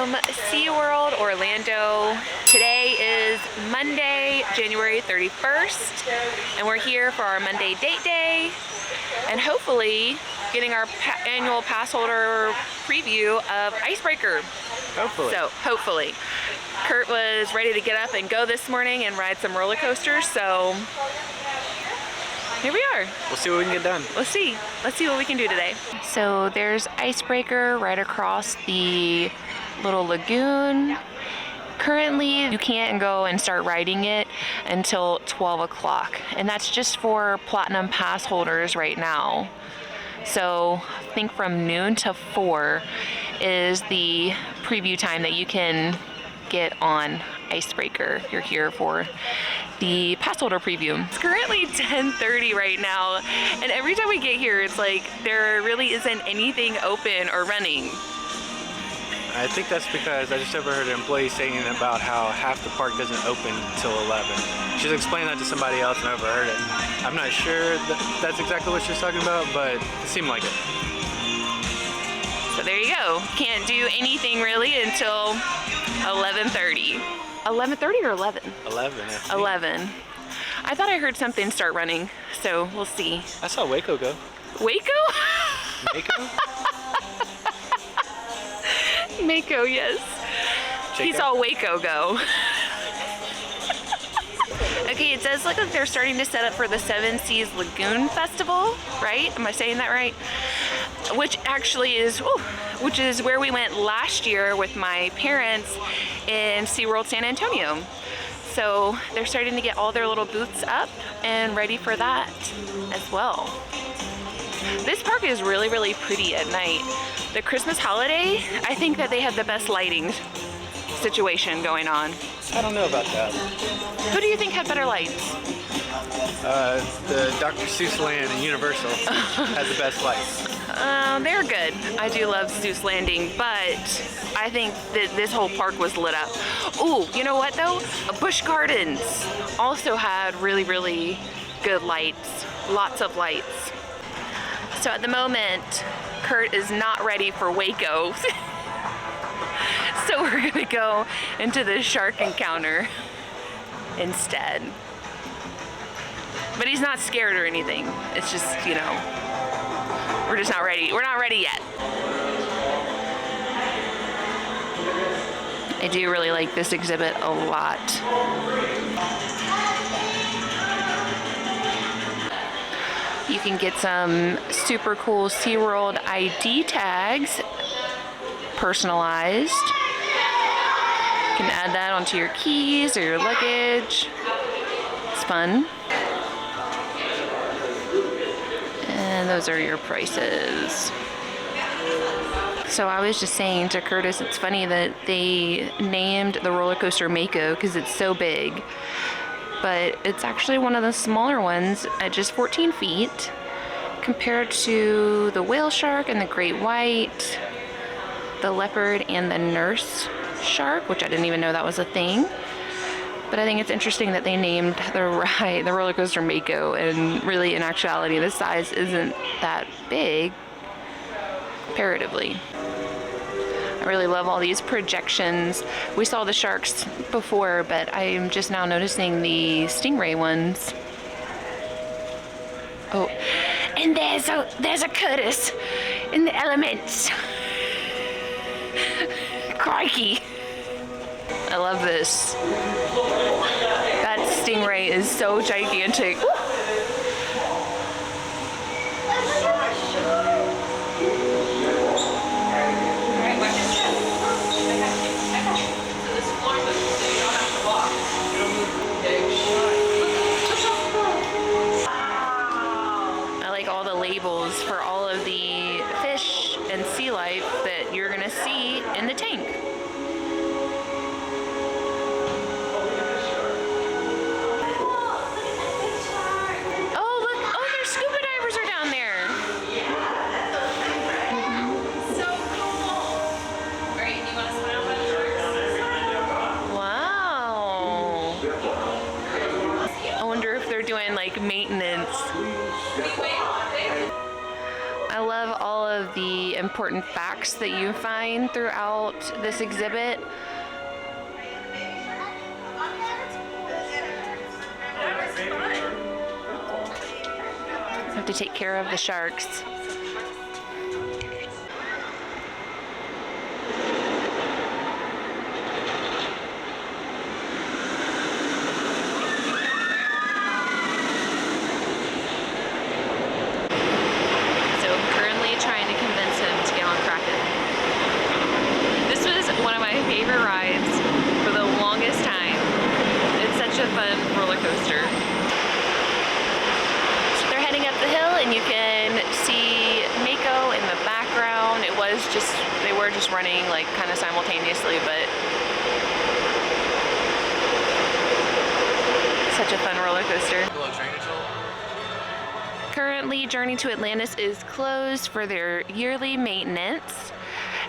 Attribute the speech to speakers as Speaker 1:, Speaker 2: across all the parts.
Speaker 1: from SeaWorld Orlando. Today is Monday, January 31st, and we're here for our Monday date day and hopefully getting our annual pass holder preview of Icebreaker. Hopefully. Kurt was ready to get up and go this morning and ride some roller coasters, so here we are.
Speaker 2: We'll see what we can get done.
Speaker 1: Let's see what we can do today. So there's Icebreaker right across the little lagoon. Currently, you can't go and start riding it until 12 o'clock, and that's just for Platinum Pass holders right now. So I think from noon to 4 is the preview time that you can get on Icebreaker. You're here for the pass holder preview. It's currently 10:30 right now, and every time we get here, it's like there really isn't anything open or running.
Speaker 2: I think that's because I just overheard an employee saying about how half the park doesn't open until 11. She was explaining that to somebody else and I overheard it. I'm not sure that's exactly what she was talking about, but it seemed like it.
Speaker 1: So there you go. Can't do anything really until 11:30. 11:30 or 11?
Speaker 2: 11, I think.
Speaker 1: 11. I thought I heard something start running, so we'll see.
Speaker 2: I saw Waco go.
Speaker 1: Waco?
Speaker 2: Waco?
Speaker 1: Mako, yes. He saw Waco go. Okay, it does look like they're starting to set up for the Seven Seas Lagoon Festival, right? Am I saying that right? Which actually is, which is where we went last year with my parents in SeaWorld San Antonio. So they're starting to get all their little booths up and ready for that as well. This park is really, really pretty at night. The Christmas holiday, I think that they had the best lighting situation going on.
Speaker 2: I don't know about that.
Speaker 1: Who do you think had better lights?
Speaker 2: The Dr. Seuss Land and Universal has the best lights.
Speaker 1: They're good. I do love Seuss Landing, but I think that this whole park was lit up. Ooh, you know what though? Busch Gardens also had really, really good lights. Lots of lights. So at the moment, Kurt is not ready for Waco. So we're gonna go into the shark encounter instead. But he's not scared or anything. It's just, you know, we're just not ready. We're not ready yet. I do really like this exhibit a lot. You can get some super cool SeaWorld ID tags, personalized. You can add that onto your keys or your luggage. It's fun. And those are your prices. So I was just saying to Curtis, it's funny that they named the roller coaster Mako because it's so big. But it's actually one of the smaller ones at just 14 feet compared to the whale shark and the great white, the leopard and the nurse shark, which I didn't even know that was a thing. But I think it's interesting that they named the ride, the roller coaster Mako, and really in actuality the size isn't that big comparatively. I really love all these projections. We saw the sharks before, but I am just now noticing the stingray ones. Oh, and there's a Curtis in the elements. Crikey. I love this. That stingray is so gigantic. I like all the labels for all of the fish and sea life that you're gonna see in the tank. Maintenance. I love all of the important facts that you find throughout this exhibit. Have to take care of the sharks. Trying to convince him to get on Kraken. This was one of my favorite rides for the longest time. It's such a fun roller coaster. So they're heading up the hill and you can see Mako in the background. They were just running like kind of simultaneously, but such a fun roller coaster. Currently, Journey to Atlantis is closed for their yearly maintenance.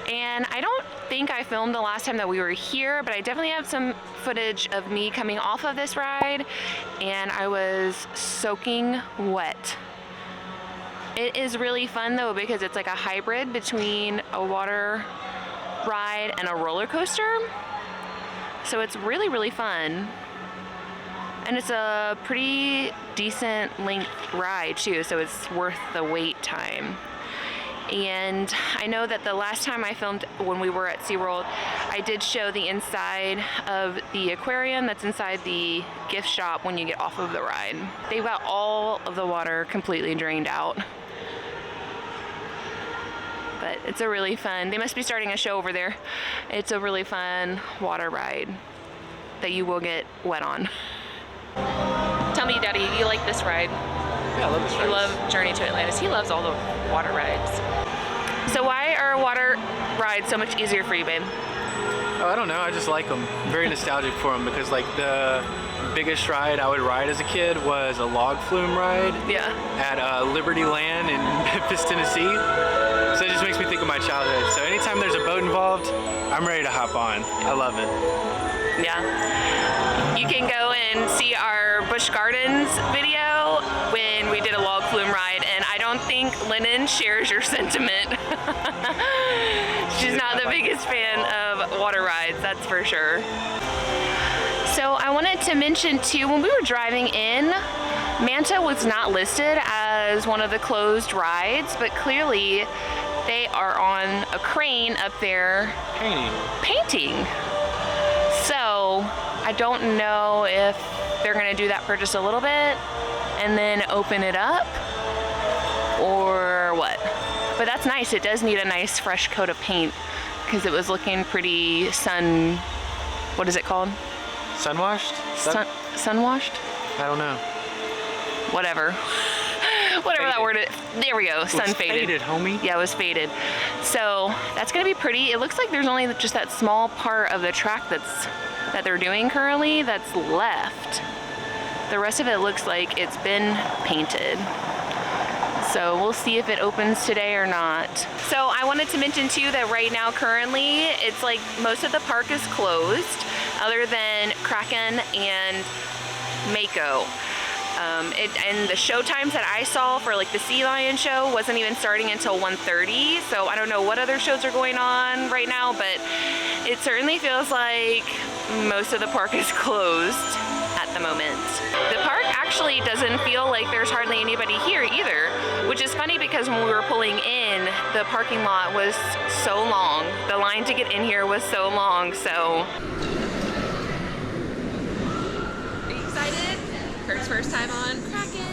Speaker 1: And I don't think I filmed the last time that we were here, but I definitely have some footage of me coming off of this ride, and I was soaking wet. It is really fun though, because it's like a hybrid between a water ride and a roller coaster. So it's really, really fun. And it's a pretty decent length ride too, so it's worth the wait time. And I know that the last time I filmed when we were at SeaWorld, I did show the inside of the aquarium that's inside the gift shop when you get off of the ride. They've got all of the water completely drained out. But it's a really fun, they must be starting a show over there. It's a really fun water ride that you will get wet on. Tell me, Daddy, you like this ride?
Speaker 2: Yeah, I love this ride.
Speaker 1: You love Journey to Atlantis. He loves all the water rides. So why are water rides so much easier for you, babe?
Speaker 2: Oh, I don't know. I just like them. I'm very nostalgic for them because like the biggest ride I would ride as a kid was a log flume ride.
Speaker 1: Yeah.
Speaker 2: At Liberty Land in Memphis, Tennessee. So it just makes me think of my childhood. So anytime there's a boat involved, I'm ready to hop on. I love it.
Speaker 1: Yeah. You can go and see our Busch Gardens video when we did a log flume ride, and I don't think Lennon shares your sentiment. She's not the biggest fan of water rides, that's for sure. So I wanted to mention too, when we were driving in, Manta was not listed as one of the closed rides, but clearly they are on a crane up there painting. So I don't know if they're gonna do that for just a little bit and then open it up or what. But that's nice. It does need a nice fresh coat of paint because it was looking pretty what is it called?
Speaker 2: Sunwashed?
Speaker 1: Sunwashed?
Speaker 2: I don't know.
Speaker 1: Whatever. Whatever that word is. There we go. Sun faded.
Speaker 2: Faded, homie.
Speaker 1: Yeah, it was faded. So that's gonna be pretty. It looks like there's only just that small part of the track that they're doing currently that's left. The rest of it looks like it's been painted. So we'll see if it opens today or not. So I wanted to mention too that right now currently it's like most of the park is closed other than Kraken and Mako. And the show times that I saw for like the Sea Lion show wasn't even starting until 1:30. So I don't know what other shows are going on right now, but it certainly feels like most of the park is closed at the moment. The park actually doesn't feel like there's hardly anybody here either, which is funny because when we were pulling in, the parking lot was so long. The line to get in here was so long, so. Are you excited? Kurt's first time on Kraken.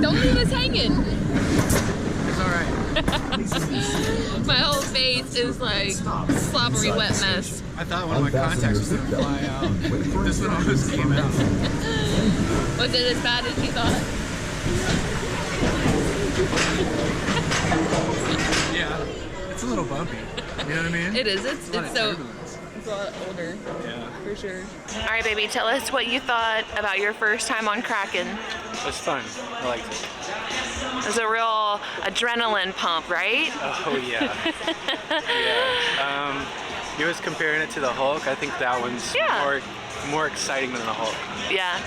Speaker 1: Don't leave us hanging.
Speaker 2: It's alright.
Speaker 1: My whole face is like slobbery wet mess.
Speaker 2: I thought one of my contacts was going to fly out. This one almost came out.
Speaker 1: Was it as bad as you thought?
Speaker 2: Yeah, it's a little bumpy. You know what I mean?
Speaker 1: It is. It's so.
Speaker 2: Turbulence.
Speaker 1: It's a lot older.
Speaker 2: Yeah.
Speaker 1: For sure. All right, baby. Tell us what you thought about your first time on Kraken.
Speaker 2: It was fun. I liked it.
Speaker 1: It was a real adrenaline pump, right?
Speaker 2: Oh yeah. Yeah. You was comparing it to the Hulk. I think that one's more exciting than the Hulk.
Speaker 1: Yeah.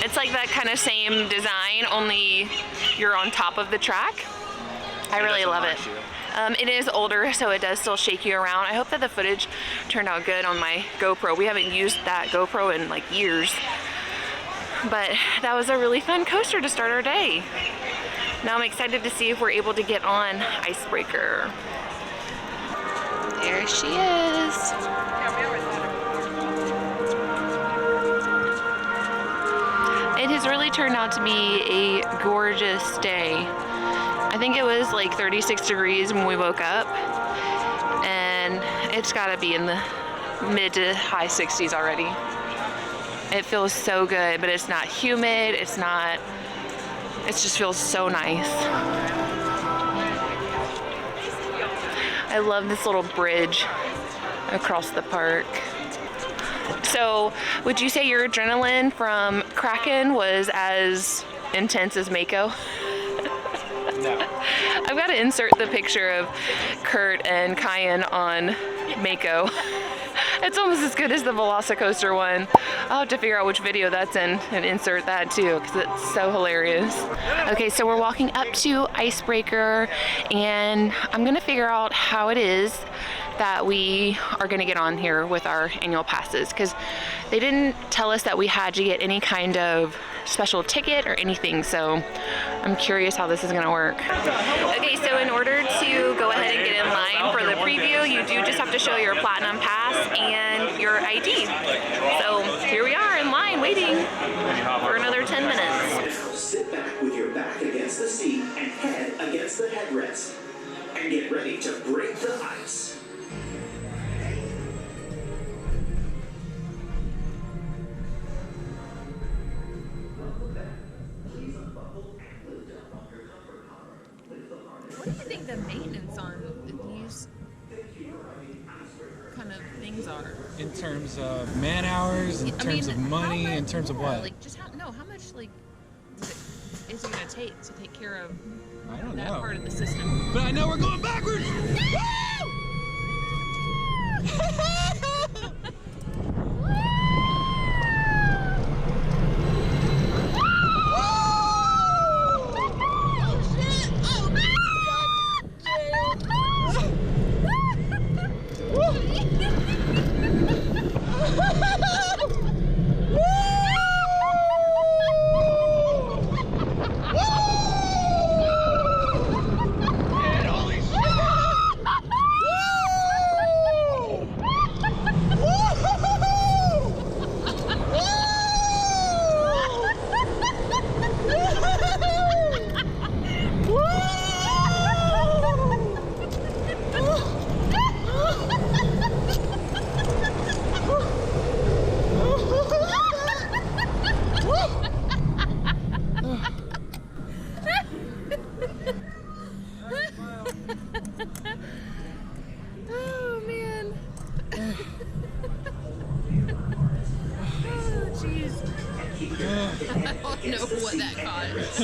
Speaker 1: It's like that kind of same design, only you're on top of the track. I really love it. It is older, so it does still shake you around. I hope that the footage turned out good on my GoPro. We haven't used that GoPro in like years. But that was a really fun coaster to start our day. Now I'm excited to see if we're able to get on Icebreaker. There she is. It has really turned out to be a gorgeous day. I think it was like 36 degrees when we woke up, and it's gotta be in the mid to high 60s already. It feels so good, but it's not humid, it just feels so nice. I love this little bridge across the park. So, would you say your adrenaline from Kraken was as intense as Mako?
Speaker 2: No.
Speaker 1: I've got to insert the picture of Kurt and Kyan on Mako. It's almost as good as the Velocicoaster one. I'll have to figure out which video that's in and insert that too, because it's so hilarious. Okay, so we're walking up to Icebreaker, and I'm gonna figure out how it is that we are gonna get on here with our annual passes, because they didn't tell us that we had to get any kind of special ticket or anything, so I'm curious how this is gonna work. Okay, so in order to go ahead and get in line for the preview, you do just have to show your Platinum Pass and your ID. So here we are in line waiting for another 10 minutes.
Speaker 3: Sit back with your back against the seat and head against the headrest. And get ready to break the ice.
Speaker 1: What do you think the maintenance on these kind of things are?
Speaker 4: In terms of man hours, in terms of money, in terms of what?
Speaker 1: Like just how much like is it gonna take to take care of
Speaker 4: I don't
Speaker 1: that
Speaker 4: know.
Speaker 1: part of the system?
Speaker 4: But I know we're going backwards!
Speaker 1: Oh man. Oh jeez. I don't know what that caused.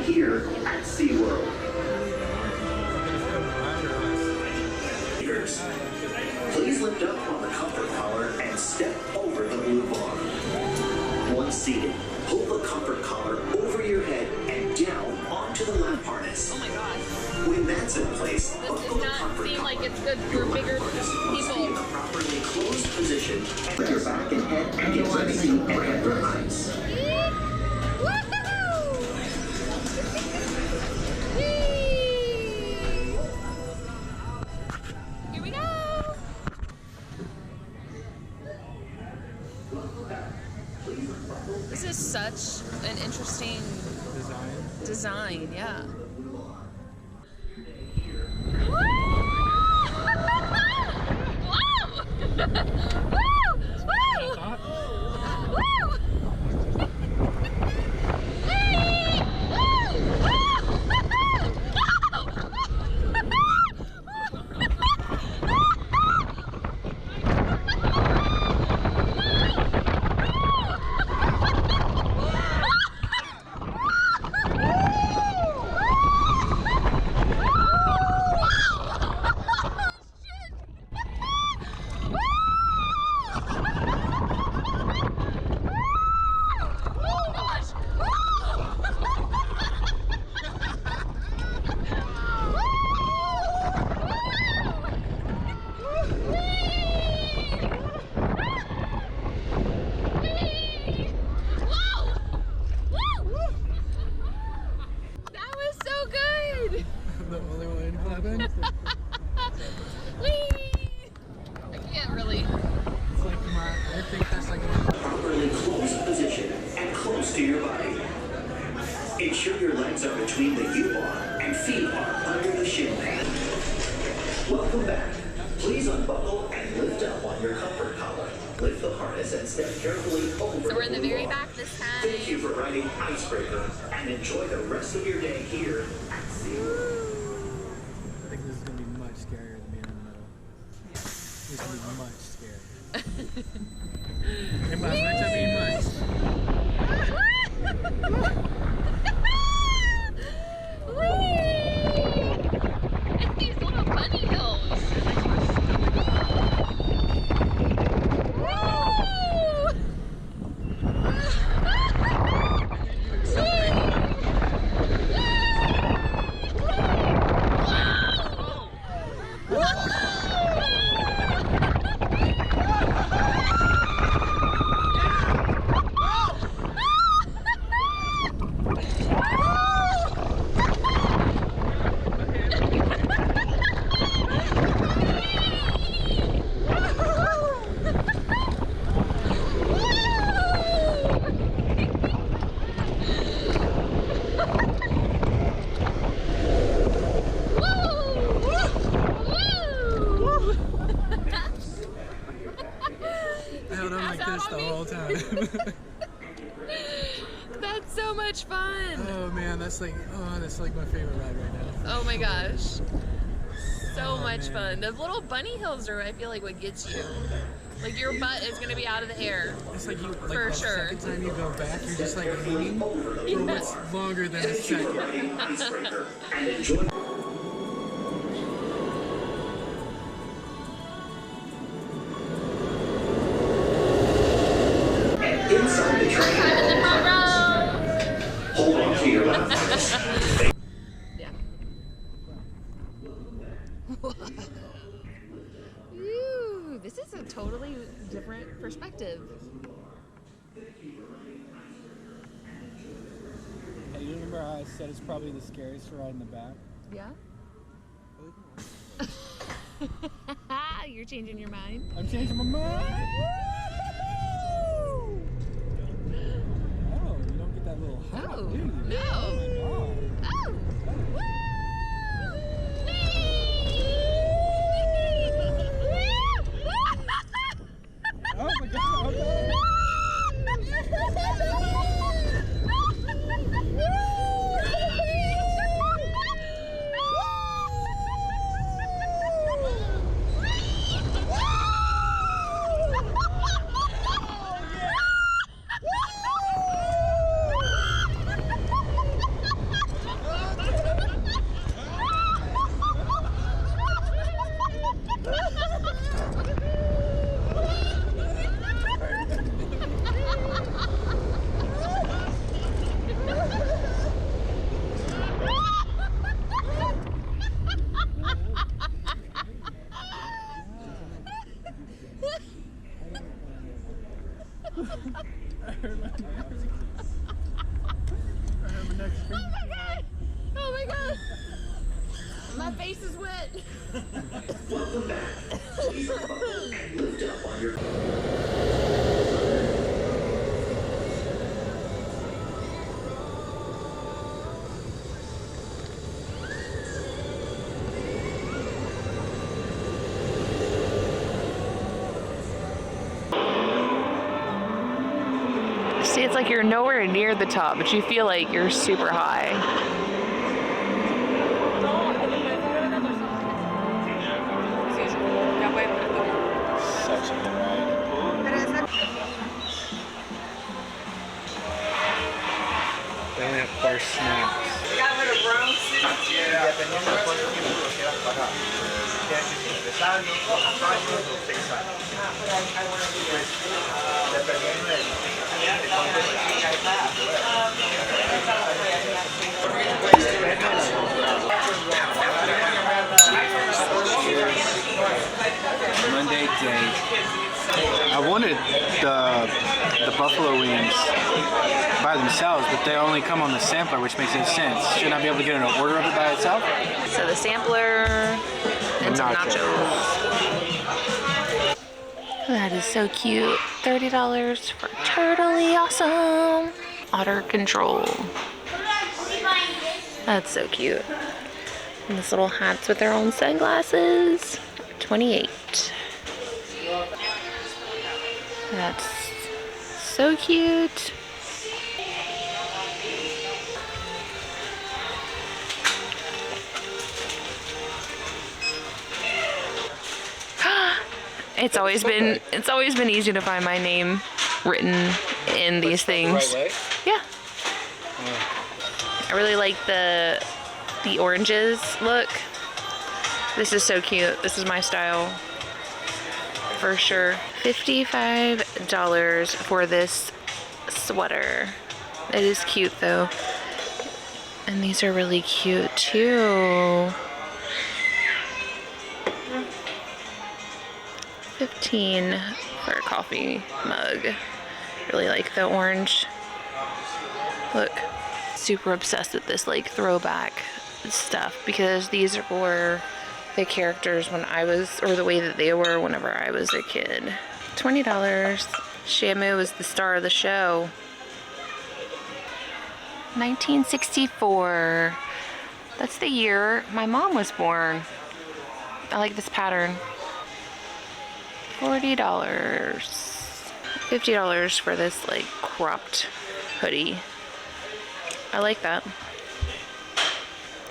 Speaker 3: Here at SeaWorld. Please lift up on the comfort collar and step over the blue bar. Once seated, pull the comfort collar over your head and down onto the lap harness.
Speaker 1: Oh my gosh.
Speaker 3: When that's in place,
Speaker 1: This
Speaker 3: buckle
Speaker 1: does
Speaker 3: the
Speaker 1: not
Speaker 3: comfort
Speaker 1: seem
Speaker 3: collar.
Speaker 1: like it's good
Speaker 3: Your
Speaker 1: for
Speaker 3: lap
Speaker 1: bigger
Speaker 3: harness must be in
Speaker 1: people.
Speaker 3: a properly closed position. Put your back and head against the seat and head the ice.
Speaker 1: Here we go. This is such an interesting design, yeah.
Speaker 3: Ensure your legs are between the U-bar and feet are under the shin pad. Welcome back. Please unbuckle and lift up on your comfort collar. Lift the harness and step carefully over.
Speaker 1: So we're in the very back this time.
Speaker 3: Thank you for riding Icebreaker and enjoy the rest of your day here at SeaWorld.
Speaker 4: I think this is going to be much scarier than being in the middle. This is going to be much scarier. And by much, I mean much.
Speaker 1: It's these little bunny hills. That's so much fun.
Speaker 4: Oh man, that's like my favorite ride right now.
Speaker 1: Oh my gosh. So much fun. The little bunny hills are, I feel like, what gets you. Like your butt is gonna be out of the air.
Speaker 4: It's like you, like
Speaker 1: for
Speaker 4: the
Speaker 1: sure.
Speaker 4: second time you go back, you're just like hanging for what's longer than a second.
Speaker 3: And enjoy. Inside the train. Hold on to your left.
Speaker 1: Yeah. Ooh, this is a totally different perspective.
Speaker 4: Hey, you remember how I said it's probably the scariest ride in the back?
Speaker 1: Yeah? You're changing your mind?
Speaker 4: I'm changing my mind! Oh, you don't get that little hop,
Speaker 1: Oh,
Speaker 4: do you?
Speaker 1: no.
Speaker 4: Oh my god.
Speaker 1: Oh! Woo!
Speaker 4: Oh my god, okay.
Speaker 1: Oh my god! My face is wet.
Speaker 3: Welcome back. Please unbuckle and lift up on your.
Speaker 1: it's like you're nowhere near the top, but you feel like you're super high.
Speaker 2: Such a good ride. They only have bar snacks.
Speaker 4: Mon-Date.
Speaker 2: I wanted the buffalo wings by themselves, but they only come on the sampler, which makes no sense. Shouldn't I be able to get an order of it by itself?
Speaker 1: So the sampler and some nachos. That is so cute. $30 for totally awesome otter control. That's so cute. And this little hats with their own sunglasses. $28. That's so cute. It's always been easy to find my name written in these things. Yeah. I really like the oranges look. This is so cute. This is my style for sure. $55 for this sweater. It is cute though. And these are really cute too. $15 for a coffee mug. Really like the orange. Look, super obsessed with this like throwback stuff because these were the characters when I was, or the way that they were whenever I was a kid. $20. Shamu was the star of the show. 1964. That's the year my mom was born. I like this pattern. $40. $50 for this like cropped hoodie. I like that.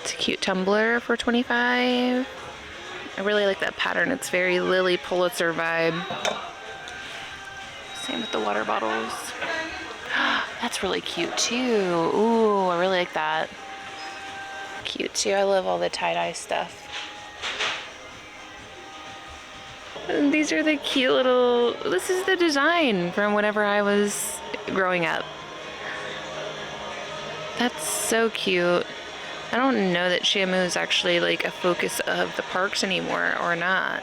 Speaker 1: It's a cute tumbler for $25. I really like that pattern. It's very Lily Pulitzer vibe. Same with the water bottles. That's really cute too. Ooh, I really like that. Cute too. I love all the tie-dye stuff. And these are the cute little, this is the design from whenever I was growing up. That's so cute. I don't know that Shamu is actually like a focus of the parks anymore or not.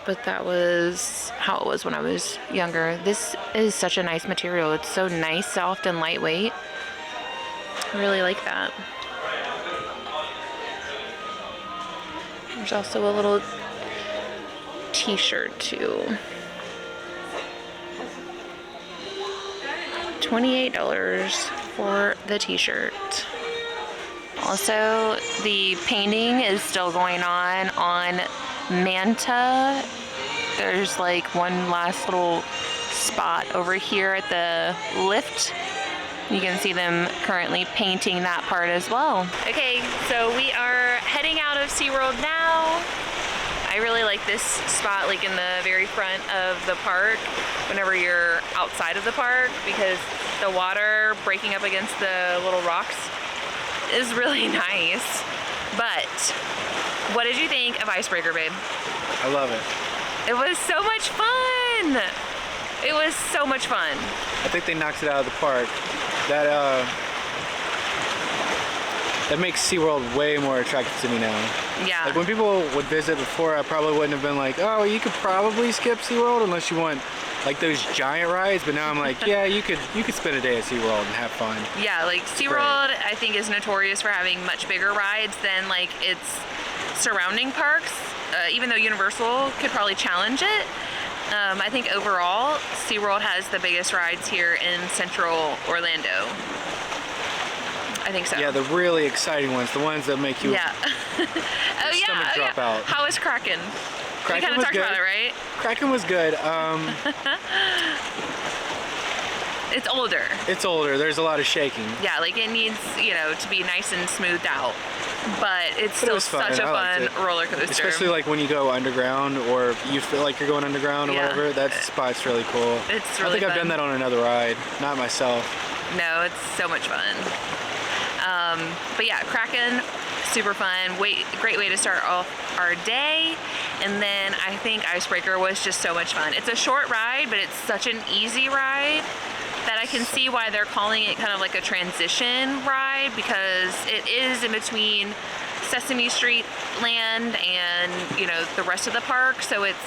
Speaker 1: But that was how it was when I was younger. This is such a nice material. It's so nice, soft, and lightweight. I really like that. There's also a little t-shirt too. $28 for the t-shirt. Also, the painting is still going on Manta. There's like one last little spot over here at the lift. You can see them currently painting that part as well. Okay, so we are heading out of SeaWorld now. I really like this spot, like in the very front of the park, whenever you're outside of the park, because the water breaking up against the little rocks is really nice. But what did you think of Icebreaker, babe?
Speaker 2: I love it.
Speaker 1: It was so much fun. It was so much fun.
Speaker 2: I think they knocked it out of the park. That makes SeaWorld way more attractive to me now.
Speaker 1: Yeah.
Speaker 2: Like when people would visit before, I probably wouldn't have been like, oh, you could probably skip SeaWorld unless you want like those giant rides. But now I'm like, yeah, you could spend a day at SeaWorld and have fun.
Speaker 1: Yeah, like SeaWorld, I think, is notorious for having much bigger rides than like its surrounding parks. Even though Universal could probably challenge it. I think overall, SeaWorld has the biggest rides here in Central Orlando. I think so.
Speaker 2: Yeah, the really exciting ones, the ones that make you
Speaker 1: stomach
Speaker 2: drop out.
Speaker 1: How was Kraken? We kind of talked about it, right?
Speaker 2: Kraken was good.
Speaker 1: It's older.
Speaker 2: It's older. There's a lot of shaking.
Speaker 1: Yeah, like it needs, you know, to be nice and smoothed out. But it's still such a fun roller coaster.
Speaker 2: Especially like when you go underground or you feel like you're going underground or whatever. That spot's really cool.
Speaker 1: It's really
Speaker 2: I think I've done that on another ride, not myself.
Speaker 1: No, it's so much fun. But yeah, Kraken, super fun. Great way to start off our day. And then I think Icebreaker was just so much fun. It's a short ride, but it's such an easy ride that I can see why they're calling it kind of like a transition ride, because it is in between Sesame Street land and, you know, the rest of the park. So it's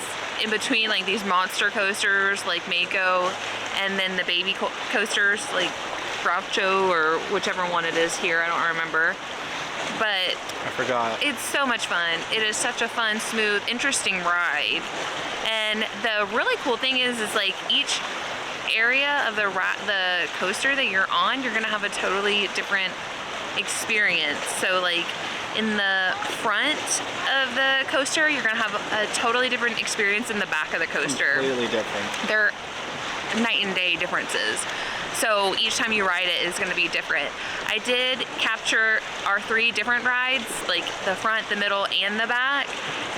Speaker 1: in between like these monster coasters like Mako and then the baby coasters like Groucho or whichever one it is here, I don't remember. But
Speaker 2: I forgot.
Speaker 1: It's so much fun. It is such a fun, smooth, interesting ride. And the really cool thing is like each area of the coaster that you're on, you're gonna have a totally different experience. So like in the front of the coaster, you're gonna have a totally different experience in the back of the coaster.
Speaker 2: Completely different.
Speaker 1: They're night and day differences. So each time you ride it is going to be different. I did capture our 3 different rides, like the front, the middle, and the back.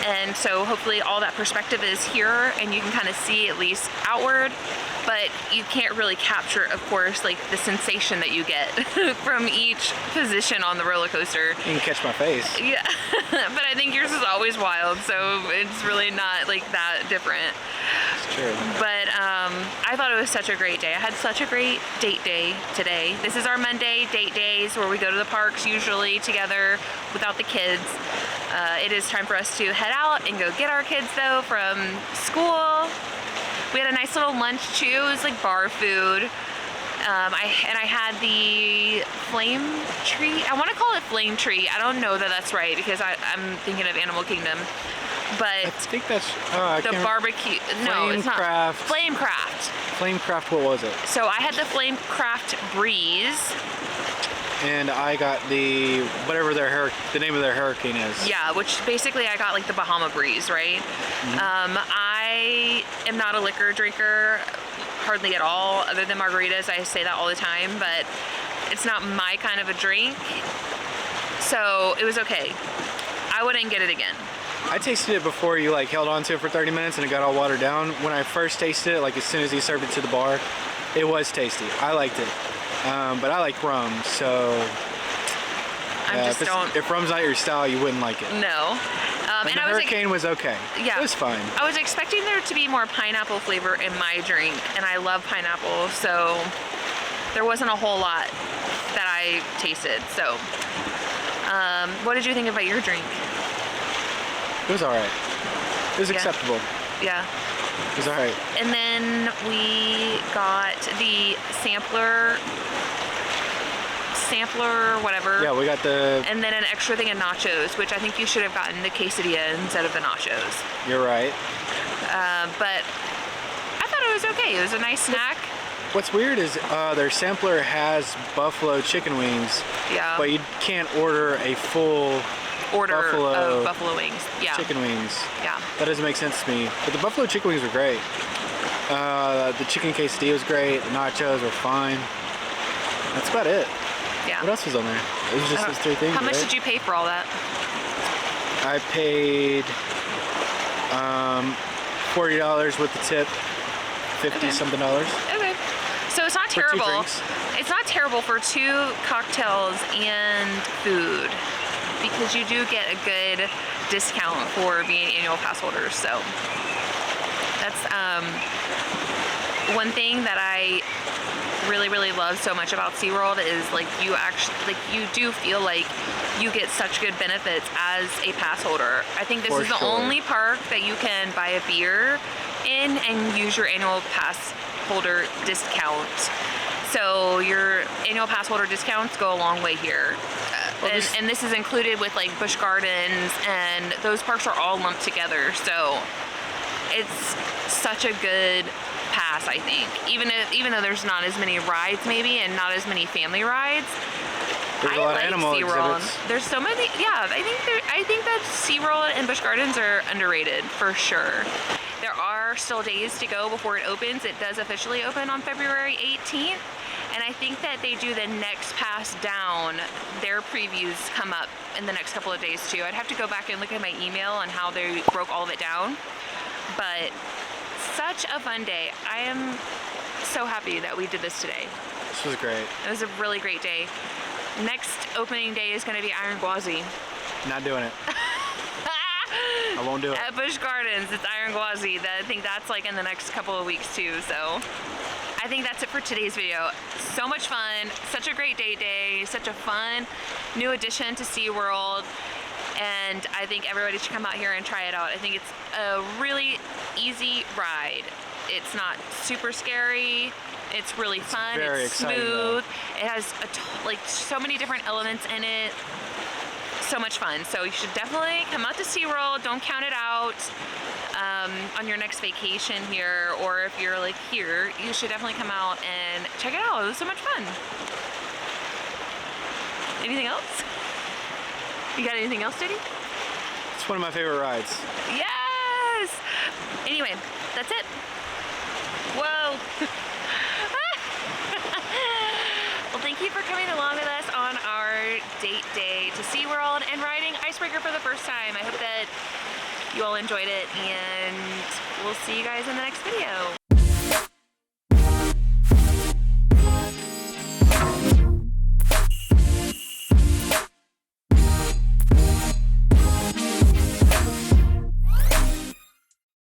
Speaker 1: And so hopefully all that perspective is here and you can kind of see at least outward, but you can't really capture, of course, like the sensation that you get from each position on the roller coaster.
Speaker 2: You can catch my face.
Speaker 1: Yeah, but I think yours is always wild, so it's really not like that different.
Speaker 2: It's true.
Speaker 1: But I thought it was such a great day. I had such a great date day today. This is our Monday date days where we go to the parks usually together without the kids. It is time for us to head out and go get our kids though from school. We had a nice little lunch too. It was like bar food. I had the flame tree. I want to call it flame tree. I don't know that that's right because I'm thinking of Animal Kingdom. But
Speaker 2: I think that's
Speaker 1: the barbecue. No, it's not. Flamecraft.
Speaker 2: Flamecraft. What was it?
Speaker 1: So I had the Flamecraft Breeze.
Speaker 2: And I got the whatever the name of their hurricane is.
Speaker 1: Yeah, which basically I got like the Bahama Breeze, right? Mm-hmm. I am not a liquor drinker, hardly at all, other than margaritas. I say that all the time, but it's not my kind of a drink. So it was okay. I wouldn't get it again.
Speaker 2: I tasted it before you like held on to it for 30 minutes and it got all watered down. When I first tasted it, like as soon as he served it to the bar, it was tasty. I liked it. But I like rum, so if rum's not your style, you wouldn't like it.
Speaker 1: No.
Speaker 2: And the hurricane was okay.
Speaker 1: Yeah.
Speaker 2: It was fine.
Speaker 1: I was expecting there to be more pineapple flavor in my drink, and I love pineapple, so there wasn't a whole lot that I tasted. So, what did you think about your drink?
Speaker 2: It was alright. It was acceptable.
Speaker 1: Yeah.
Speaker 2: It was alright.
Speaker 1: And then we got the sampler, whatever.
Speaker 2: Yeah, we got the...
Speaker 1: And then an extra thing of nachos, which I think you should have gotten the quesadilla instead of the nachos.
Speaker 2: You're right.
Speaker 1: But I thought it was okay. It was a nice snack.
Speaker 2: What's weird is their sampler has buffalo chicken wings.
Speaker 1: Yeah.
Speaker 2: But you can't order a full...
Speaker 1: order of buffalo wings. Yeah.
Speaker 2: Chicken wings.
Speaker 1: Yeah.
Speaker 2: That doesn't make sense to me. But the buffalo chicken wings were great. The chicken quesadilla was great. The nachos were fine. That's about it.
Speaker 1: Yeah.
Speaker 2: What else was on there? It was just those 3 things.
Speaker 1: How much did you pay for all that?
Speaker 2: I paid $40 with the tip. 50 something dollars.
Speaker 1: Okay. So it's not terrible. It's not terrible for 2 cocktails and food, because you do get a good discount for being annual pass holders. So that's one thing that I really love so much about SeaWorld is like you do feel like you get such good benefits as a pass holder. I think this is the only park that you can buy a beer in and use your annual pass holder discount. So your annual pass holder discounts go a long way here. And this is included with like Busch Gardens, and those parks are all lumped together. So it's such a good pass, I think. Even though there's not as many rides maybe, and not as many family rides.
Speaker 2: There's a lot of animal exhibits.
Speaker 1: There's so many. Yeah, I think that SeaWorld and Busch Gardens are underrated for sure. There are still days to go before it opens. It does officially open on February 18th. And I think that they do the next pass down. Their previews come up in the next couple of days too. I'd have to go back and look at my email on how they broke all of it down. But such a fun day. I am so happy that we did this today.
Speaker 2: This was great.
Speaker 1: It was a really great day. Next opening day is going to be Iron Gwazi.
Speaker 2: Not doing it. I won't do it.
Speaker 1: At Busch Gardens, it's Iron Gwazi. I think that's like in the next couple of weeks too. So I think that's it for today's video. So much fun, such a great day, such a fun new addition to SeaWorld. And I think everybody should come out here and try it out. I think it's a really easy ride. It's not super scary. It's really fun.
Speaker 2: Very
Speaker 1: it's
Speaker 2: exciting,
Speaker 1: smooth.
Speaker 2: though.
Speaker 1: It has like so many different elements in it. So much fun. So you should definitely come out to SeaWorld. Don't count it out on your next vacation here, or if you're like here, you should definitely come out and check it out. It was so much fun. Anything else? You got anything else, Diddy?
Speaker 2: It's one of my favorite rides.
Speaker 1: Yes! Anyway, that's it. Whoa! Well, thank you for coming along with us on our date day to SeaWorld and riding Icebreaker for the first time. I hope that you all enjoyed it, and we'll see you guys in the next video.